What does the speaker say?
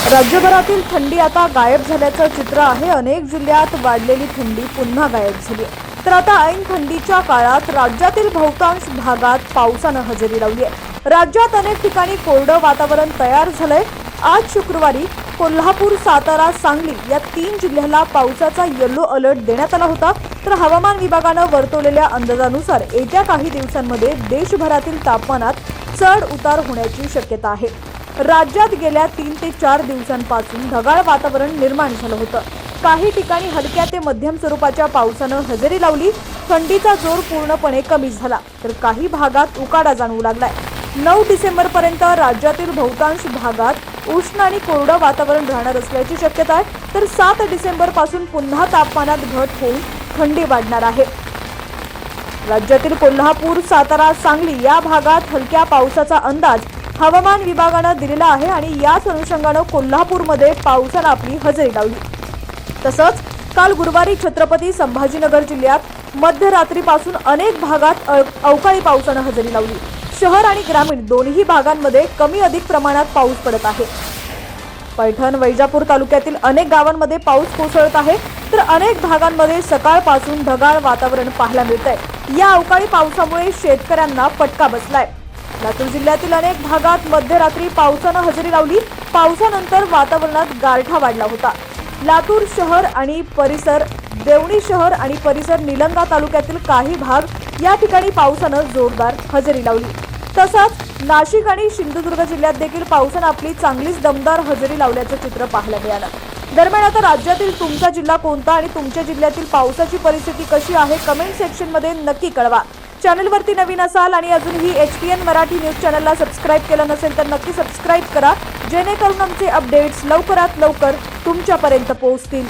राज्यभरातील थंडी आता गायब झाल्याचं चित्र आहे। अनेक जिल्ह्यात वाढलेली थंडी पुन्हा गायब झाली आहे। तर आता ऐन थंडीच्या काळात राज्यातील बहुतांश भागात पावसानं हजेरी लावली आहे। राज्यात अनेक ठिकाणी कोरडं वातावरण तयार झालंय। आज शुक्रवारी कोल्हापूर, सातारा, सांगली या 3 जिल्ह्याला पावसाचा येलो अलर्ट देण्यात आला होता। तर हवामान विभागानं वर्तवलेल्या अंदाजानुसार येत्या काही दिवसांमध्ये देशभरातील तापमानात चढ उतार होण्याची शक्यता आहे। राज्यात गेल्या 3 ते 4 दिवसांपासून ढगाळ वातावरण निर्माण झालं होतं। काही ठिकाणी हलक्या ते मध्यम स्वरूपाच्या पावसानं हजेरी लावली। थंडीचा जोर पूर्णपणे कमी झाला, तर काही भागात उकाडा जाणवू लागलाय। 9 डिसेंबरपर्यंत राज्यातील बहुतांश भागात उष्ण आणि कोरडं वातावरण राहणार असल्याची शक्यता आहे। तर 7 डिसेंबरपासून पुन्हा तापमानात घट होऊन थंडी वाढणार आहे। राज्यातील कोल्हापूर, सातारा, सांगली या भागात हलक्या पावसाचा अंदाज हवामान विभागानं दिलेला आहे आणि याच अनुषंगानं कोल्हापूरमध्ये पावसानं आपली हजेरी लावली। तसंच काल गुरुवारी छत्रपती संभाजीनगर जिल्ह्यात मध्यरात्रीपासून अनेक भागात अवकाळी पावसानं हजेरी लावली। शहर आणि ग्रामीण दोन्ही भागांमध्ये कमी अधिक प्रमाणात पाऊस पडत आहे। पैठण, वैजापूर तालुक्यातील अनेक गावांमध्ये पाऊस कोसळत आहे, तर अनेक भागांमध्ये सकाळपासून ढगाळ वातावरण पाहायला मिळतंय। या अवकाळी पावसामुळे शेतकऱ्यांना फटका बसलाय। लातूर जिल्ह्यातील अनेक भागात मध्यरात्री पावसानं हजेरी लावली। पावसानंतर वातावरणात गारठा वाढला होता। लातूर शहर आणि परिसर, देवणी शहर आणि परिसर, निलंगा तालुक्यातील काही भाग या ठिकाणी पावसानं जोरदार हजेरी लावली। तसंच नाशिक आणि सिंधुदुर्ग जिल्ह्यात देखील पावसानं आपली चांगलीच दमदार हजेरी लावल्याचं चित्र पाहायला मिळालं। दरम्यान आता राज्यातील तुमचा जिल्हा कोणता आणि तुमच्या जिल्ह्यातील पावसाची परिस्थिती कशी आहे कमेंट सेक्शनमध्ये नक्की कळवा। चॅनलवरती नवीन असाल आणि अजूनही HPN मराठी न्यूज चॅनलला सबस्क्राईब केलं नसेल तर नक्की सबस्क्राईब करा, जेणेकरून आमचे अपडेट्स लवकरात लवकर तुमच्यापर्यंत पोहोचतील।